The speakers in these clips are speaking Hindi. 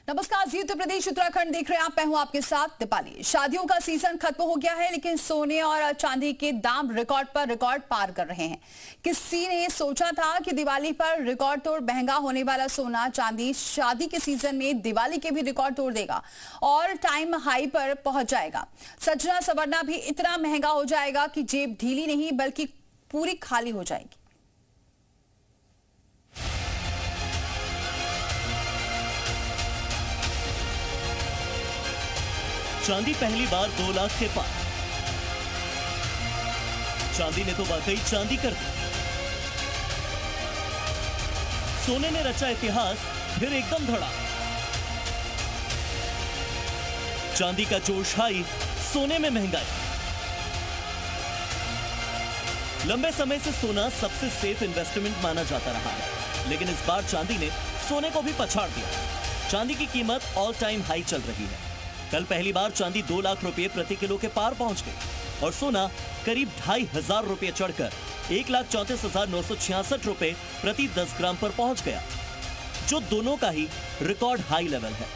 नमस्कार, जी उत्तर प्रदेश उत्तराखंड देख रहे हैं आप। मैं हूं आपके साथ दीपाली। शादियों का सीजन खत्म हो गया है, लेकिन सोने और चांदी के दाम रिकॉर्ड पर रिकॉर्ड पार कर रहे हैं। किसी ने सोचा था कि दिवाली पर रिकॉर्ड तोड़ महंगा होने वाला सोना चांदी शादी के सीजन में दिवाली के भी रिकॉर्ड तोड़ देगा और टाइम हाई पर पहुंच जाएगा। सजना संवरना भी इतना महंगा हो जाएगा कि जेब ढीली नहीं बल्कि पूरी खाली हो जाएगी। चांदी पहली बार 2 लाख के पार। चांदी ने तो वाकई चांदी कर दी। सोने ने रचा इतिहास, फिर एकदम धड़ा। चांदी का जोश हाई, सोने में महंगाई। लंबे समय से सोना सबसे सेफ इन्वेस्टमेंट माना जाता रहा है, लेकिन इस बार चांदी ने सोने को भी पछाड़ दिया। चांदी की कीमत ऑल टाइम हाई चल रही है। कल पहली बार चांदी 2 लाख रुपए प्रति किलो के पार पहुंच गई और सोना करीब 2,500 रुपए चढ़कर 1,34,966 रुपए प्रति 10 ग्राम पर पहुंच गया, जो दोनों का ही रिकॉर्ड हाई लेवल है।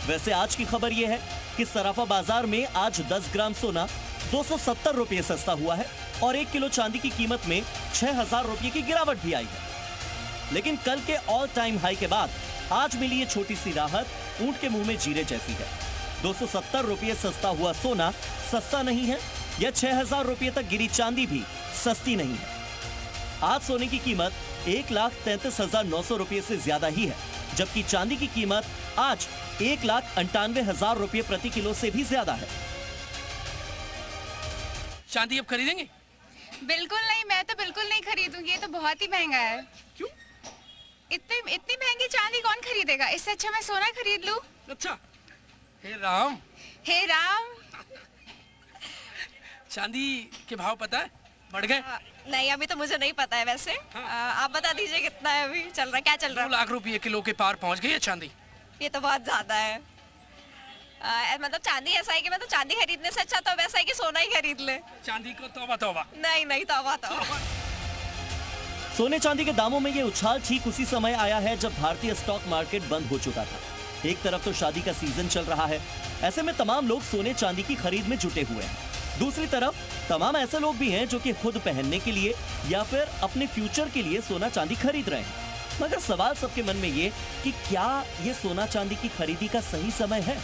वैसे आज की खबर यह है कि सराफा बाजार में आज 10 ग्राम सोना 270 रुपए सस्ता हुआ है और 1 किलो चांदी की कीमत में 6,000 रुपए की गिरावट भी आई है। लेकिन कल के ऑल टाइम हाई के बाद आज मिली ये छोटी सी राहत ऊंट के मुंह में जीरे जैसी है। 270 रुपये सस्ता हुआ सोना सस्ता नहीं है, या 6,000 रुपये तक गिरी चांदी भी सस्ती नहीं है। आज सोने की कीमत 1,33,900 रुपये से ज्यादा ही है, जबकि चांदी की कीमत आज 1,98,000 रुपये प्रति किलो से भी ज्यादा है। चांदी अब खरीदेंगे? बिल्कुल नहीं, मैं तो बिल्कुल नहीं खरीदूंगी। ये तो बहुत ही महंगा है। क्यों? इतनी महंगी चांदी कौन खरीदेगा? इससे अच्छा मैं सोना खरीद लूं। अच्छा, हे राम। हे राम। चांदी के भाव पता है? बढ़ गए? नहीं, अभी तो मुझे नहीं पता है। वैसे आप बता दीजिए कितना है अभी चल रहा है, क्या चल रहा है? 2 लाख रुपये किलो के पार पहुंच गई है चांदी। ये तो बहुत ज्यादा है। मतलब चांदी ऐसा है कि मैं तो चांदी खरीदने से अच्छा तो वैसा है कि सोना ही खरीद ले। चांदी को तौबा तौबा। नहीं तौबा तौबा। सोने चांदी के दामों में ये उछाल ठीक उसी समय आया है जब भारतीय स्टॉक मार्केट बंद हो चुका था। एक तरफ तो शादी का सीजन चल रहा है, ऐसे में तमाम लोग सोने चांदी की खरीद में जुटे हुए हैं। दूसरी तरफ तमाम ऐसे लोग भी हैं जो कि खुद पहनने के लिए या फिर अपने फ्यूचर के लिए सोना चांदी खरीद रहे हैं। मगर सवाल सबके मन में ये कि क्या ये सोना चांदी की खरीदी का सही समय है?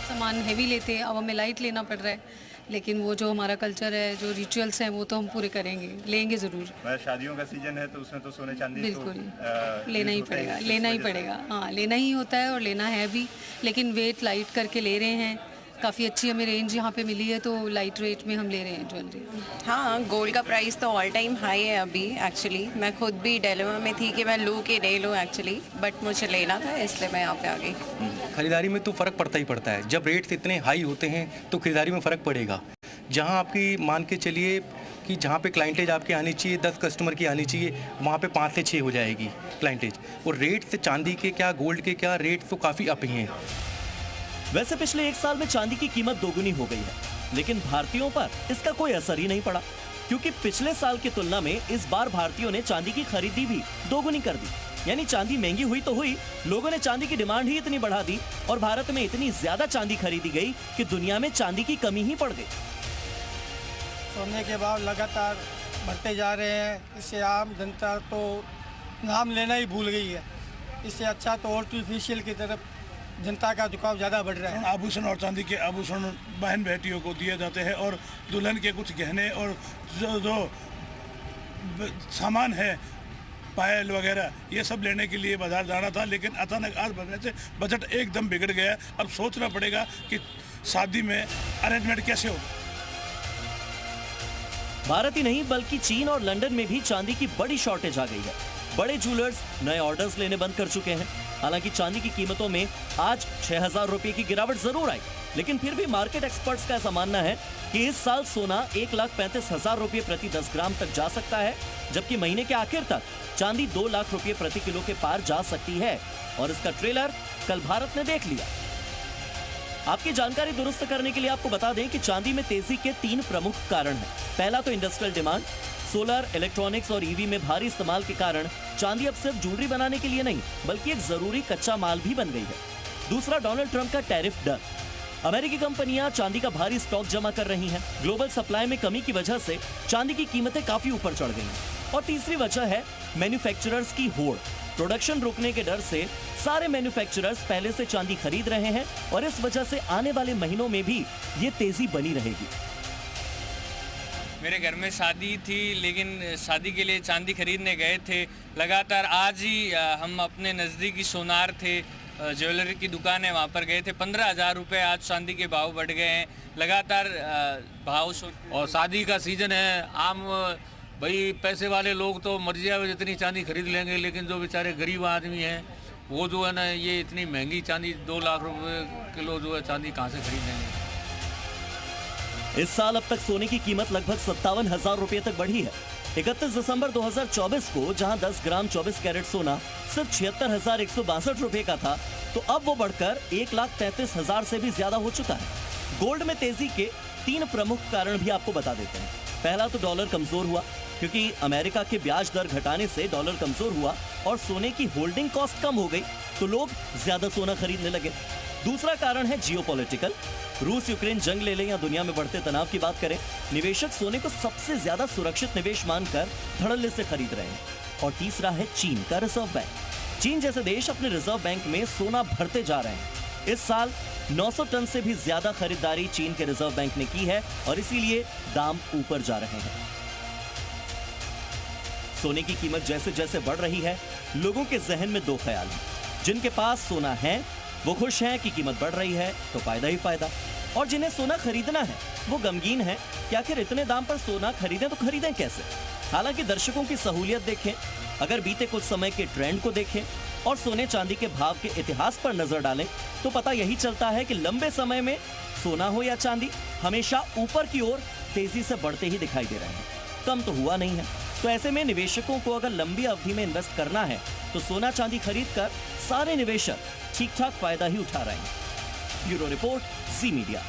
सामान हेवी लेते हैं, अब हमें लाइट लेना पड़ रहा है, लेकिन वो जो हमारा कल्चर है, जो रिचुअल्स हैं, वो तो हम पूरे करेंगे, लेंगे ज़रूर। शादियों का सीजन है तो उसमें तो सोने चांदी बिल्कुल तो, लेना ही पड़ेगा, लेना ही पड़ेगा। हाँ, लेना ही होता है और लेना है भी, लेकिन वेट लाइट करके ले रहे हैं। काफ़ी अच्छी हमें रेंज यहाँ पे मिली है, तो लाइट रेट में हम ले रहे हैं ज्वेलरी। हाँ, गोल्ड का प्राइस तो ऑल टाइम हाई है अभी। एक्चुअली मैं खुद भी डिलेमा में थी कि मैं लूँ कि नहीं लूँ एक्चुअली, बट मुझे लेना था इसलिए मैं यहाँ पे आ गई। खरीदारी में तो फ़र्क पड़ता ही पड़ता है। जब रेट्स इतने हाई होते हैं तो खरीदारी में फ़र्क पड़ेगा। जहाँ आपकी मान के चलिए कि जहाँ पे क्लाइंटेज आपकी आनी चाहिए 10 कस्टमर की आनी चाहिए, वहाँ पे 5 से 6 हो जाएगी क्लाइंटेज। और रेट से चांदी के क्या गोल्ड के क्या रेट तो काफ़ी अप ही हैं। वैसे पिछले 1 साल में चांदी की कीमत दोगुनी हो गई है, लेकिन भारतीयों पर इसका कोई असर ही नहीं पड़ा, क्योंकि पिछले साल की तुलना में इस बार भारतीयों ने चांदी की खरीदी भी दोगुनी कर दी। यानी चांदी महंगी हुई तो हुई, लोगों ने चांदी की डिमांड ही इतनी बढ़ा दी और भारत में इतनी ज्यादा चांदी खरीदी गई कि दुनिया में चांदी की कमी ही पड़ गई। सोने के भाव लगातार बढ़ते जा रहे हैं, इससे आम जनता तो नाम लेना ही भूल गई है। इससे अच्छा तो आर्टिफिशियल की तरफ जनता का झुकाव ज़्यादा बढ़ रहा है। आभूषण और चांदी के आभूषण बहन बेटियों को दिए जाते हैं और दुल्हन के कुछ गहने और जो सामान है, पायल वगैरह, ये सब लेने के लिए बाजार जाना था, लेकिन अचानक आज बढ़ने से बजट एकदम बिगड़ गया। अब सोचना पड़ेगा कि शादी में अरेंजमेंट कैसे हो। भारत ही नहीं बल्कि चीन और लंदन में भी चांदी की बड़ी शॉर्टेज आ गई है। बड़े ज्वेलर्स नए ऑर्डर्स लेने बंद कर चुके हैं। हालांकि चांदी की कीमतों में आज 6,000 रुपये की गिरावट जरूर आई, लेकिन फिर भी मार्केट एक्सपर्ट्स का ऐसा मानना है कि इस साल सोना 1,35,000 रुपये प्रति 10 ग्राम तक जा सकता है, जबकि महीने के आखिर तक चांदी 2 लाख रुपये प्रति किलो के पार जा सकती है। और इसका ट्रेलर कल भारत ने देख लिया। आपकी जानकारी दुरुस्त करने के लिए आपको बता दें कि चांदी में तेजी के 3 प्रमुख कारण हैं। पहला तो इंडस्ट्रियल डिमांड, सोलर, इलेक्ट्रॉनिक्स और ईवी में भारी इस्तेमाल के कारण चांदी अब सिर्फ ज्वेलरी बनाने के लिए नहीं बल्कि एक जरूरी कच्चा माल भी बन गई है। दूसरा, डोनाल्ड ट्रंप का टैरिफ डर। अमेरिकी कंपनियां चांदी का भारी स्टॉक जमा कर रही हैं। ग्लोबल सप्लाई में कमी की वजह से चांदी की कीमतें काफी ऊपर चढ़ गई हैं। और तीसरी वजह है मैन्युफैक्चरर्स की होड़। प्रोडक्शन रुकने के डर से सारे मैन्युफैक्चरर्स पहले से चांदी खरीद रहे हैं और इस वजह से आने वाले महीनों में भी ये तेजी बनी रहेगी। मेरे घर में शादी थी, लेकिन शादी के लिए चांदी खरीदने गए थे। लगातार आज ही हम अपने नज़दीकी सोनार थे, ज्वेलरी की दुकान है, वहाँ पर गए थे। 15,000 रुपये आज चांदी के भाव बढ़ गए हैं। लगातार भाव और शादी का सीज़न है, आम भाई पैसे वाले लोग तो मर्जिया जितनी चांदी खरीद लेंगे, लेकिन जो बेचारे गरीब आदमी हैं वो जो है ना, ये इतनी महंगी चांदी 2 लाख रुपए किलो जो है चांदी कहाँ से खरीद लेंगे। इस साल अब तक सोने की कीमत लगभग 57,000 रुपए तक बढ़ी है। 31 दिसंबर 2024 को जहां 10 ग्राम 24 कैरेट सोना सिर्फ 76,162 रुपए का था, तो अब वो बढ़कर 1,33,000 से भी ज्यादा हो चुका है। गोल्ड में तेजी के 3 प्रमुख कारण भी आपको बता देते हैं। पहला तो डॉलर कमजोर हुआ, क्योंकि अमेरिका के ब्याज दर घटाने से डॉलर कमजोर हुआ और सोने की होल्डिंग कॉस्ट कम हो गई, तो लोग ज्यादा सोना खरीदने लगे। दूसरा कारण है जियोपॉलिटिकल। रूस यूक्रेन जंग ले लें या दुनिया में बढ़ते तनाव की बात करें, निवेशक सोने को सबसे ज्यादा सुरक्षित निवेश मानकर धड़ल्ले से खरीद रहे हैं। और तीसरा है चीन का रिजर्व बैंक। चीन जैसे देश अपने रिजर्व बैंक में सोना भरते जा रहे हैं। इस साल 900 टन से भी ज्यादा खरीदारी चीन के रिजर्व बैंक ने की है और इसीलिए दाम ऊपर जा रहे हैं। सोने की कीमत जैसे जैसे बढ़ रही है, लोगों के जहन में 2 ख्याल हैं। जिनके पास सोना है वो खुश हैं कि कीमत बढ़ रही है तो फायदा ही फायदा, और जिन्हें सोना खरीदना है वो गमगीन है कि आखिर इतने दाम पर सोना खरीदें तो खरीदें कैसे। हालांकि दर्शकों की सहूलियत देखें, अगर बीते कुछ समय के ट्रेंड को देखें और सोने चांदी के भाव के इतिहास पर नजर डालें तो पता यही चलता है कि लंबे समय में सोना हो या चांदी हमेशा ऊपर की ओर तेजी से बढ़ते ही दिखाई दे रहे हैं, कम तो हुआ नहीं है। तो ऐसे में निवेशकों को अगर लंबी अवधि में इन्वेस्ट करना है तो सोना चांदी खरीद कर सारे निवेशक ठीक ठाक फायदा ही उठा रहे हैं। ब्यूरो रिपोर्ट, जी मीडिया।